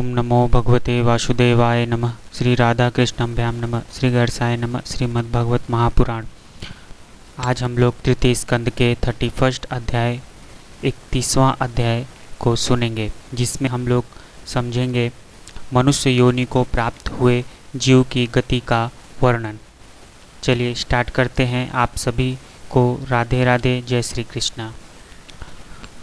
ओम नमो भगवते वासुदेवाय नमः। श्री राधा कृष्णाभ्यां नमः। श्री गणेशाय नमः। श्रीमद् भागवत महापुराण। आज हम लोग तृतीय स्कंद के 31 अध्याय 31वां अध्याय को सुनेंगे, जिसमें हम लोग समझेंगे मनुष्य योनि को प्राप्त हुए जीव की गति का वर्णन। चलिए स्टार्ट करते हैं। आप सभी को राधे राधे, जय श्री कृष्णा।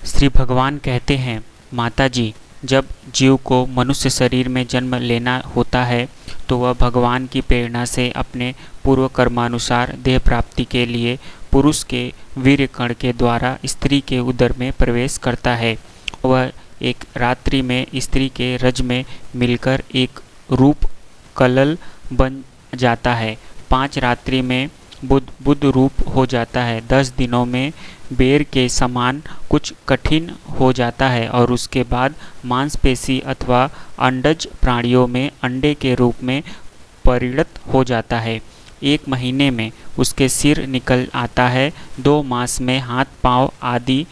श्री भगवान कहते हैं, माता जी, जब जीव को मनुष्य शरीर में जन्म लेना होता है तो वह भगवान की प्रेरणा से अपने पूर्व कर्मानुसार देह प्राप्ति के लिए पुरुष के वीर्य कण के द्वारा स्त्री के उदर में प्रवेश करता है। वह एक रात्रि में स्त्री के रज में मिलकर एक रूप कलल बन जाता है। 5 रात्रि में बुद्ध रूप हो जाता है। 10 दिनों में बेर के समान कुछ कठिन हो जाता है और उसके बाद मांसपेशी अथवा अंडज प्राणियों में अंडे के रूप में परिणत हो जाता है। 1 महीने में उसके सिर निकल आता है। 2 मास में हाथ पांव आदि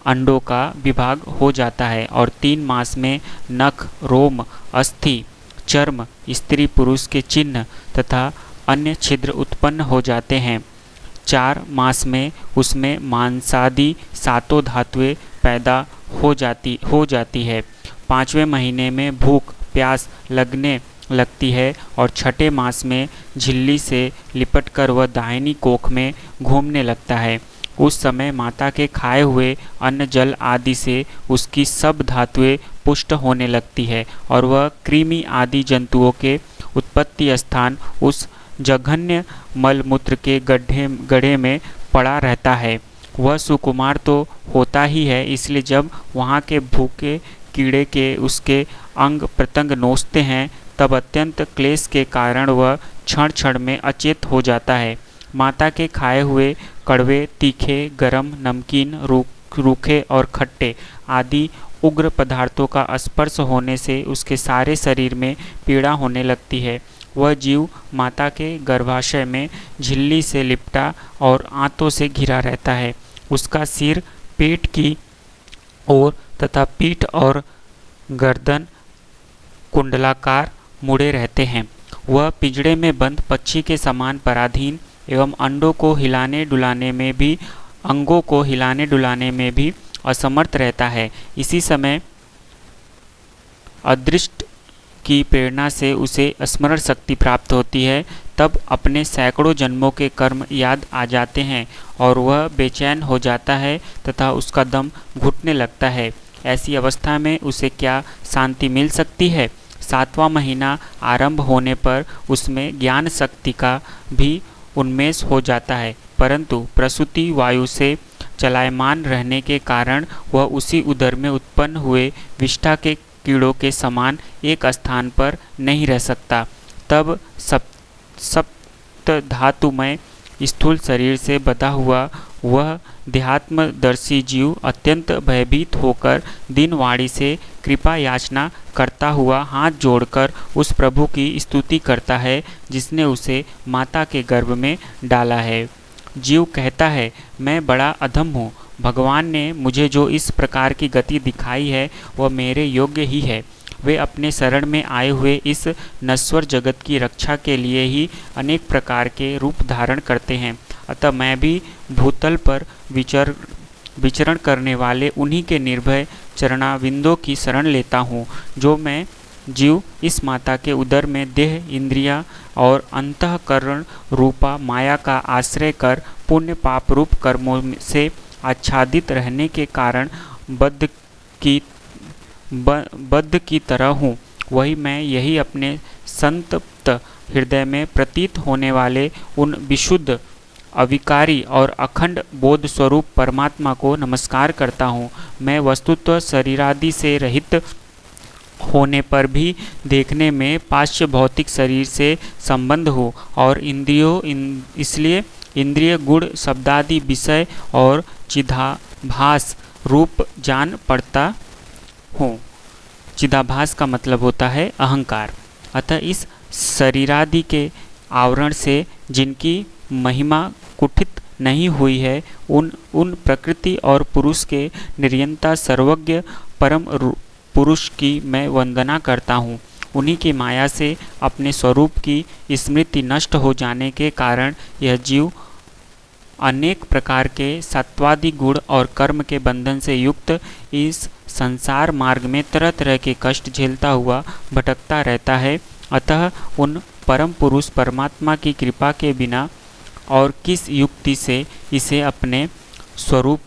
अंडों का विभाग हो जाता है और 3 मास में नख, रोम, अस्थि, चर्म, स्त्री पुरुष के चिन्ह तथा अन्य छिद्र उत्पन्न हो जाते हैं। 4 मास में उसमें मांसादि 7 धातुएं पैदा हो जाती है। 5वें महीने में भूख प्यास लगने लगती है और 6ठे मास में झिल्ली से लिपटकर वह दाहिनी कोख में घूमने लगता है। उस समय माता के खाए हुए अन्न जल आदि से उसकी सब धातुएं पुष्ट होने लगती है और वह कृमि आदि जंतुओं के उत्पत्ति स्थान उस जघन्य मलमूत्र के गड्ढे में पड़ा रहता है। वह सुकुमार तो होता ही है, इसलिए जब वहाँ के भूखे कीड़े के उसके अंग प्रत्यंग नोचते हैं तब अत्यंत क्लेश के कारण वह क्षण क्षण में अचेत हो जाता है। माता के खाए हुए कड़वे, तीखे, गरम, नमकीन, रूखे और खट्टे आदि उग्र पदार्थों का स्पर्श होने से उसके सारे शरीर में पीड़ा होने लगती है। वह जीव माता के गर्भाशय में झिल्ली से लिपटा और आंतों से घिरा रहता है। उसका सिर पेट की ओर तथा पीठ और गर्दन कुंडलाकार मुड़े रहते हैं। वह पिंजड़े में बंद पक्षी के समान पराधीन एवं अंगों को हिलाने डुलाने में भी असमर्थ रहता है। इसी समय अदृष्ट की प्रेरणा से उसे स्मरण शक्ति प्राप्त होती है। तब अपने सैकड़ों जन्मों के कर्म याद आ जाते हैं और वह बेचैन हो जाता है तथा उसका दम घुटने लगता है। ऐसी अवस्था में उसे क्या शांति मिल सकती है? 7वां महीना आरंभ होने पर उसमें ज्ञान शक्ति का भी उन्मेष हो जाता है, परंतु प्रसूति वायु से चलायमान रहने के कारण वह उसी उदर में उत्पन्न हुए विष्ठा के कीड़ों के समान एक स्थान पर नहीं रह सकता। तब सप्त धातुमय स्थूल शरीर से बधा हुआ वह देहात्मदर्शी जीव अत्यंत भयभीत होकर दीनवाणी से कृपा याचना करता हुआ हाथ जोड़कर उस प्रभु की स्तुति करता है जिसने उसे माता के गर्भ में डाला है। जीव कहता है, मैं बड़ा अधम हूँ। भगवान ने मुझे जो इस प्रकार की गति दिखाई है वह मेरे योग्य ही है। वे अपने शरण में आए हुए इस नश्वर जगत की रक्षा के लिए ही अनेक प्रकार के रूप धारण करते हैं। अतः मैं भी भूतल पर विचरण करने वाले उन्हीं के निर्भय चरणाविंदों की शरण लेता हूँ। जो मैं जीव इस माता के उदर में देह, इंद्रिया और अंतःकरण रूपा माया का आश्रय कर पुण्य पाप रूप कर्मों से आच्छादित रहने के कारण बद्ध की तरह हूँ, वही मैं यही अपने संतप्त हृदय में प्रतीत होने वाले उन विशुद्ध, अविकारी और अखंड बोध स्वरूप परमात्मा को नमस्कार करता हूँ। मैं वस्तुतः शरीरादि से रहित होने पर भी देखने में पाश्य भौतिक शरीर से संबंध हो और इसलिए इंद्रिय गुण शब्दादि विषय और चिदाभास रूप जान पड़ता हूँ। चिदाभास का मतलब होता है अहंकार। अतः इस शरीरादि के आवरण से जिनकी महिमा कुठित नहीं हुई है उन प्रकृति और पुरुष के निरंतर सर्वज्ञ पुरुष की मैं वंदना करता हूँ। उन्हीं की माया से अपने स्वरूप की स्मृति नष्ट हो जाने के कारण यह जीव अनेक प्रकार के सत्वादि गुण और कर्म के बंधन से युक्त इस संसार मार्ग में तरह तरह के कष्ट झेलता हुआ भटकता रहता है। अतः उन परम पुरुष परमात्मा की कृपा के बिना और किस युक्ति से इसे अपने स्वरूप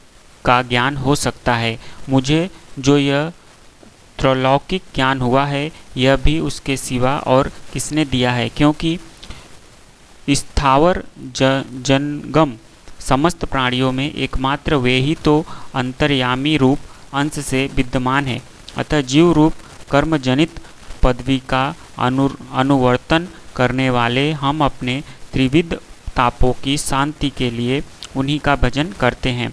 का ज्ञान हो सकता है। मुझे जो यह त्रैलौकिक ज्ञान हुआ है यह भी उसके सिवा और किसने दिया है, क्योंकि स्थावर जनगम समस्त प्राणियों में एकमात्र वे ही तो अंतर्यामी रूप अंश से विद्यमान है। अतः जीव रूप कर्मजनित पदवी का अनुवर्तन करने वाले हम अपने त्रिविध तापों की शांति के लिए उन्हीं का भजन करते हैं।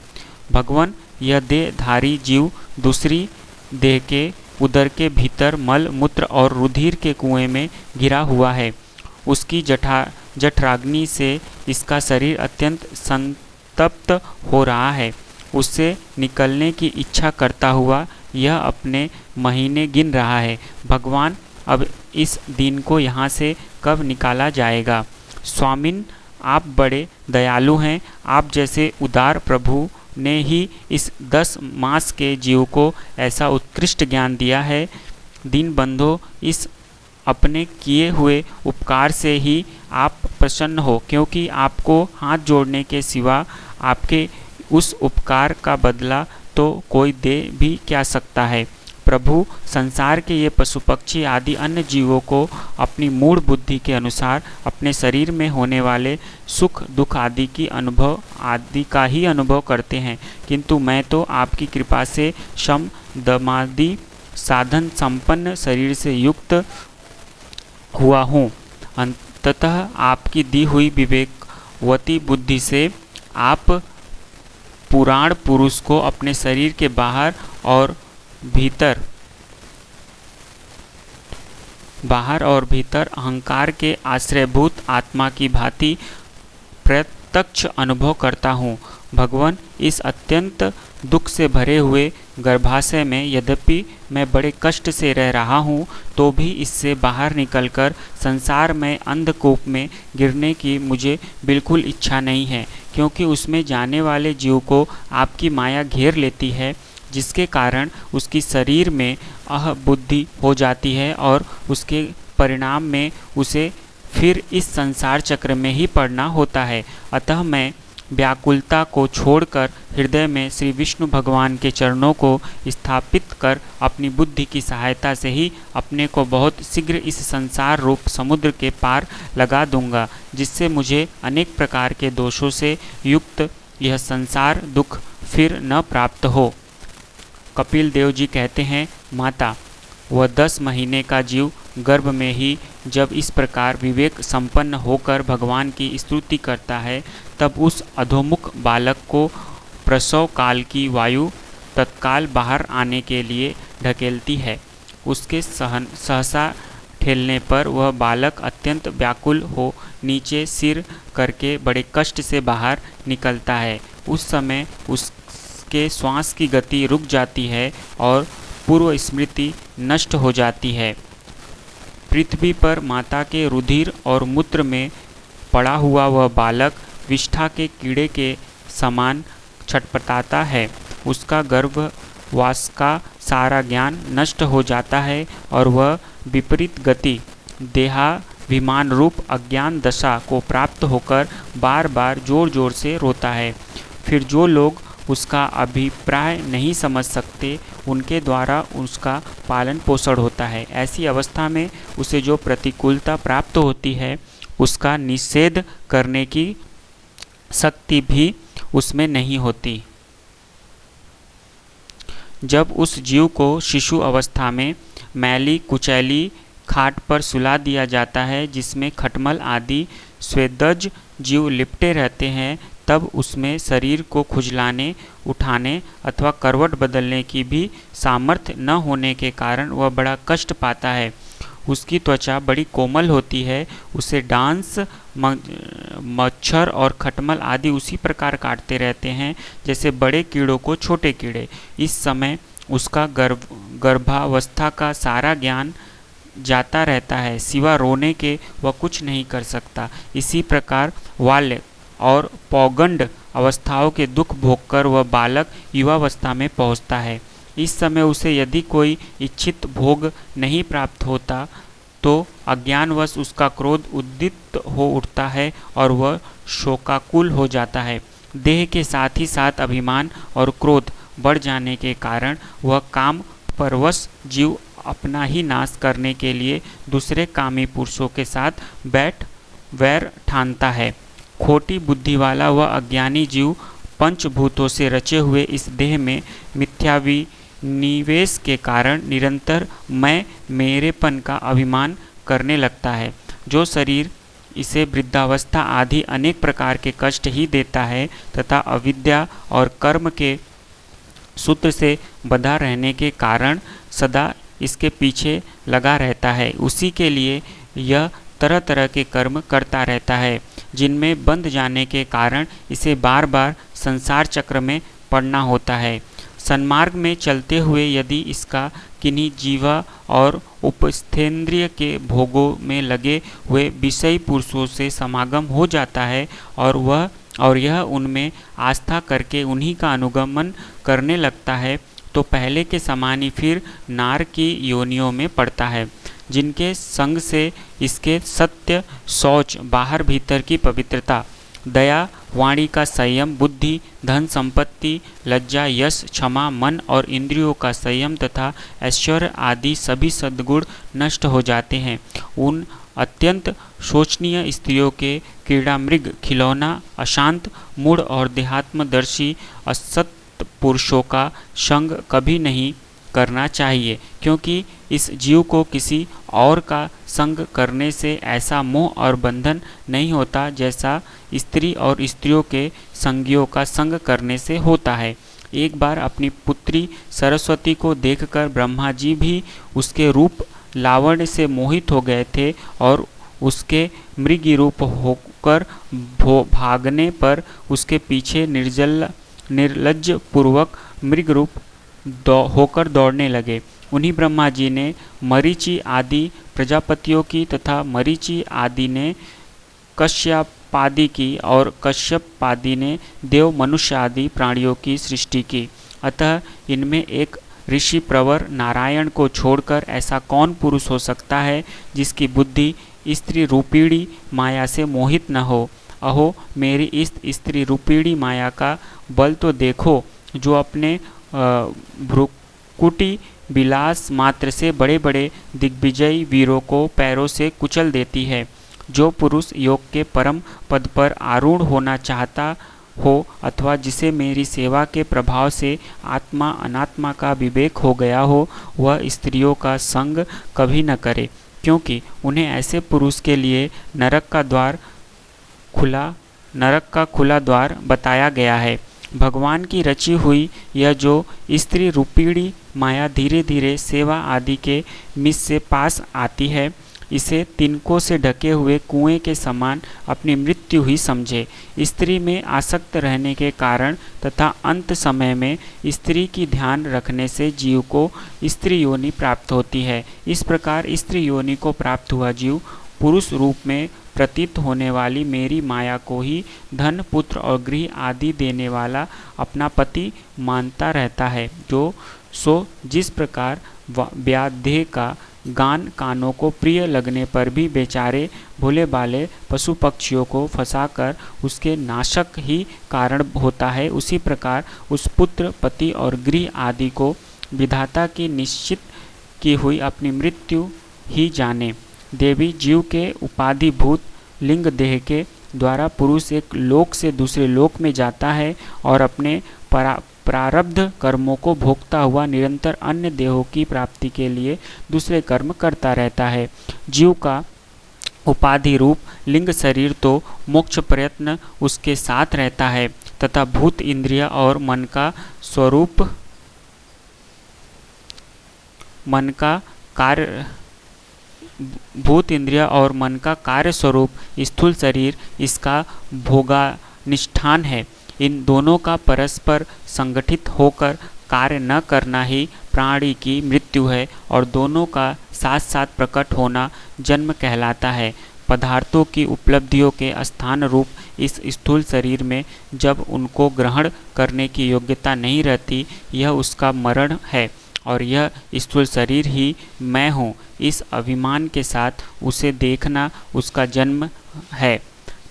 भगवान यह देहधारी जीव दूसरी देह के उदर के भीतर मल मूत्र और रुधिर के कुएं में घिरा हुआ है। उसकी जठराग्नि से इसका शरीर अत्यंत संतप्त हो रहा है। उससे निकलने की इच्छा करता हुआ यह अपने महीने गिन रहा है। भगवान अब इस दिन को यहाँ से कब निकाला जाएगा? स्वामिन, आप बड़े दयालु हैं। आप जैसे उदार प्रभु ने ही इस 10 मास के जीव को ऐसा उत्कृष्ट ज्ञान दिया है। दीनबंधो, इस अपने किए हुए उपकार से ही आप प्रसन्न हो, क्योंकि आपको हाथ जोड़ने के सिवा आपके उस उपकार का बदला तो कोई दे भी क्या सकता है। प्रभु, संसार के ये पशु पक्षी आदि अन्य जीवों को अपनी मूढ़ बुद्धि के अनुसार अपने शरीर में होने वाले सुख दुख आदि का ही अनुभव करते हैं, किंतु मैं तो आपकी कृपा से शम दमादि साधन संपन्न शरीर से युक्त हुआ हूँ। अंततः आपकी दी हुई विवेकवती बुद्धि से आप पुराण पुरुष को अपने शरीर के बाहर और भीतर अहंकार के आश्रयभूत आत्मा की भांति प्रत्यक्ष अनुभव करता हूँ। भगवान, इस अत्यंत दुख से भरे हुए गर्भाशय में यद्यपि मैं बड़े कष्ट से रह रहा हूँ, तो भी इससे बाहर निकलकर संसार में अंधकूप में गिरने की मुझे बिल्कुल इच्छा नहीं है, क्योंकि उसमें जाने वाले जीव को आपकी माया घेर लेती है, जिसके कारण उसकी शरीर में अहबुद्धि हो जाती है और उसके परिणाम में उसे फिर इस संसार चक्र में ही पड़ना होता है। अतः मैं व्याकुलता को छोड़कर हृदय में श्री विष्णु भगवान के चरणों को स्थापित कर अपनी बुद्धि की सहायता से ही अपने को बहुत शीघ्र इस संसार रूप समुद्र के पार लगा दूंगा, जिससे मुझे अनेक प्रकार के दोषों से युक्त यह संसार दुख फिर न प्राप्त हो। कपिल देव जी कहते हैं, माता, वह 10 महीने का जीव गर्भ में ही जब इस प्रकार विवेक संपन्न होकर भगवान की स्तुति करता है, तब उस अधोमुख बालक को प्रसव काल की वायु तत्काल बाहर आने के लिए ढकेलती है। उसके सहसा ठेलने पर वह बालक अत्यंत व्याकुल हो नीचे सिर करके बड़े कष्ट से बाहर निकलता है। उस समय उसके श्वास की गति रुक जाती है और पूर्व स्मृति नष्ट हो जाती है। पृथ्वी पर माता के रुधिर और मूत्र में पड़ा हुआ वह बालक विष्ठा के कीड़े के समान छटपटाता है। उसका गर्भवास का सारा ज्ञान नष्ट हो जाता है और वह विपरीत गति देहाभिमान रूप अज्ञान दशा को प्राप्त होकर बार बार जोर जोर से रोता है। फिर जो लोग उसका अभिप्राय नहीं समझ सकते, उनके द्वारा उसका पालन पोषण होता है। ऐसी अवस्था में उसे जो प्रतिकूलता प्राप्त होती है, उसका निषेध करने की शक्ति भी उसमें नहीं होती। जब उस जीव को शिशु अवस्था में मैली कुचैली खाट पर सुला दिया जाता है, जिसमें खटमल आदि स्वेदज जीव लिपटे रहते हैं, तब उसमें शरीर को खुजलाने, उठाने अथवा करवट बदलने की भी सामर्थ्य न होने के कारण वह बड़ा कष्ट पाता है। उसकी त्वचा बड़ी कोमल होती है। उसे डांस, मच्छर और खटमल आदि उसी प्रकार काटते रहते हैं जैसे बड़े कीड़ों को छोटे कीड़े। इस समय उसका गर्भावस्था का सारा ज्ञान जाता रहता है, सिवा रोने के वह कुछ नहीं कर सकता। इसी प्रकार बाल्य और पौगंड अवस्थाओं के दुख भोगकर वह बालक युवावस्था में पहुंचता है। इस समय उसे यदि कोई इच्छित भोग नहीं प्राप्त होता तो अज्ञानवश उसका क्रोध उद्दीप्त हो उठता है और वह शोकाकुल हो जाता है। देह के साथ ही साथ अभिमान और क्रोध बढ़ जाने के कारण वह काम परवश जीव अपना ही नाश करने के लिए दूसरे कामी पुरुषों के साथ वैर ठानता है। खोटी बुद्धि वाला वह अज्ञानी जीव पंचभूतों से रचे हुए इस देह में मिथ्याविनिवेश के कारण निरंतर मैं मेरेपन का अभिमान करने लगता है। जो शरीर इसे वृद्धावस्था आदि अनेक प्रकार के कष्ट ही देता है तथा अविद्या और कर्म के सूत्र से बंधा रहने के कारण सदा इसके पीछे लगा रहता है, उसी के लिए यह तरह तरह के कर्म करता रहता है, जिनमें बंध जाने के कारण इसे बार बार संसार चक्र में पड़ना होता है। सन्मार्ग में चलते हुए यदि इसका किन्हीं जीवा और उपस्थेंद्रिय के भोगों में लगे हुए विषयी पुरुषों से समागम हो जाता है और यह उनमें आस्था करके उन्हीं का अनुगमन करने लगता है, तो पहले के समान ही फिर नार की योनियों में पड़ता है, जिनके संग से इसके सत्य, शौच, बाहर भीतर की पवित्रता, दया, वाणी का संयम, बुद्धि, धन संपत्ति, लज्जा, यश, क्षमा, मन और इंद्रियों का संयम तथा ऐश्वर्य आदि सभी सद्गुण नष्ट हो जाते हैं। उन अत्यंत शोचनीय स्त्रियों के क्रीड़ा मृग, खिलौना, अशांत, मूढ़ और देहात्मदर्शी असत पुरुषों का संग कभी नहीं करना चाहिए, क्योंकि इस जीव को किसी और का संग करने से ऐसा मोह और बंधन नहीं होता जैसा स्त्री और स्त्रियों के संगियों का संग करने से होता है। एक बार अपनी पुत्री सरस्वती को देखकर ब्रह्मा जी भी उसके रूप लावण्य से मोहित हो गए थे और उसके मृगी रूप होकर भागने पर उसके पीछे निर्लज्ज पूर्वक मृग रूप होकर दौड़ने लगे। उन्हीं ब्रह्मा जी ने मरीचि आदि प्रजापतियों की तथा मरीचि आदि ने कश्यपादि की और कश्यपादि ने देव, मनुष्य आदि प्राणियों की सृष्टि की। अतः इनमें एक ऋषि प्रवर नारायण को छोड़कर ऐसा कौन पुरुष हो सकता है जिसकी बुद्धि स्त्री रूपीणी माया से मोहित न हो। अहो मेरी इस स्त्री रूपीणी माया का बल तो देखो, जो अपने भ्रुकुटी विलास मात्र से बड़े बड़े दिग्विजयी वीरों को पैरों से कुचल देती है। जो पुरुष योग के परम पद पर आरूढ़ होना चाहता हो अथवा जिसे मेरी सेवा के प्रभाव से आत्मा अनात्मा का विवेक हो गया हो, वह स्त्रियों का संग कभी न करे, क्योंकि उन्हें ऐसे पुरुष के लिए नरक का खुला द्वार बताया गया है। भगवान की रची हुई यह जो स्त्री रूपीणी माया धीरे धीरे सेवा आदि के मिस से पास आती है, इसे तिनकों से ढके हुए कुएं के समान अपनी मृत्यु ही समझे। स्त्री में आसक्त रहने के कारण तथा अंत समय में स्त्री की ध्यान रखने से जीव को स्त्री योनि प्राप्त होती है। इस प्रकार स्त्री योनि को प्राप्त हुआ जीव पुरुष रूप में प्रतीत होने वाली मेरी माया को ही धन, पुत्र और गृह आदि देने वाला अपना पति मानता रहता है। जिस प्रकार व्याधेय का गान कानों को प्रिय लगने पर भी बेचारे भोले भाले पशु पक्षियों को फंसाकर उसके नाशक ही कारण होता है, उसी प्रकार उस पुत्र, पति और गृह आदि को विधाता की निश्चित की हुई अपनी मृत्यु ही जाने। देवी जीव के उपाधिभूत लिंग देह के द्वारा पुरुष एक लोक से दूसरे लोक में जाता है और अपने प्रारब्ध कर्मों को भोगता हुआ निरंतर अन्य देहों की प्राप्ति के लिए दूसरे कर्म करता रहता है। जीव का उपाधि रूप लिंग शरीर तो मोक्ष प्रयत्न उसके साथ रहता है तथा भूत इंद्रिय और मन का स्वरूप भूत इंद्रिय और मन का कार्य स्वरूप स्थूल शरीर इसका भोगानिष्ठान है। इन दोनों का परस्पर संगठित होकर कार्य न करना ही प्राणी की मृत्यु है और दोनों का साथ साथ प्रकट होना जन्म कहलाता है। पदार्थों की उपलब्धियों के स्थान रूप इस स्थूल शरीर में जब उनको ग्रहण करने की योग्यता नहीं रहती, यह उसका मरण है और यह स्थूल शरीर ही मैं हूँ, इस अभिमान के साथ उसे देखना उसका जन्म है।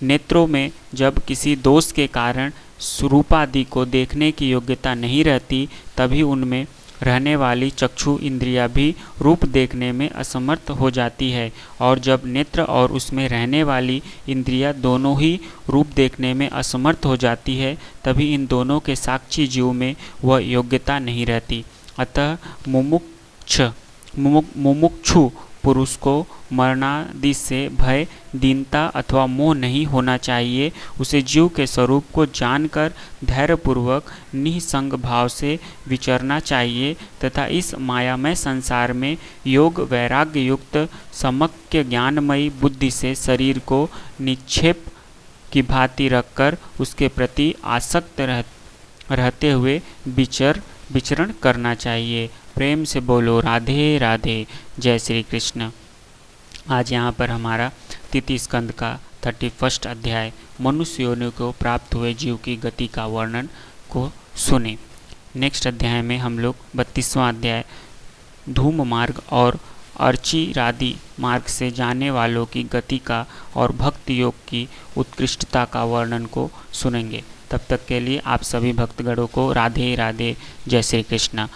नेत्रों में जब किसी दोष के कारण स्वरूपादि को देखने की योग्यता नहीं रहती, तभी उनमें रहने वाली चक्षु इंद्रिया भी रूप देखने में असमर्थ हो जाती है, और जब नेत्र और उसमें रहने वाली इंद्रिया दोनों ही रूप देखने में असमर्थ हो जाती है, तभी इन दोनों के साक्षी जीव में वह योग्यता नहीं रहती। अतः मुमुक्षु पुरुष को मरणादि से भय, दीनता अथवा मोह नहीं होना चाहिए। उसे जीव के स्वरूप को जानकर धैर्यपूर्वक निसंग भाव से विचरना चाहिए तथा इस मायामय संसार में योग वैराग्य युक्त सम्यक ज्ञानमयी बुद्धि से शरीर को निक्षेप की भांति रखकर उसके प्रति आसक्त रहते हुए विचरण करना चाहिए। प्रेम से बोलो राधे राधे। जय श्री कृष्ण। आज यहाँ पर हमारा तृतीय स्कंद का 31 अध्याय मनुष्य योनि को प्राप्त हुए जीव की गति का वर्णन को सुने। नेक्स्ट अध्याय में हम लोग 32वां अध्याय धूम मार्ग और अर्चिरादि मार्ग से जाने वालों की गति का और भक्ति योग की उत्कृष्टता का वर्णन को सुनेंगे। तब तक के लिए आप सभी भक्तगणों को राधे राधे। जय श्री कृष्ण।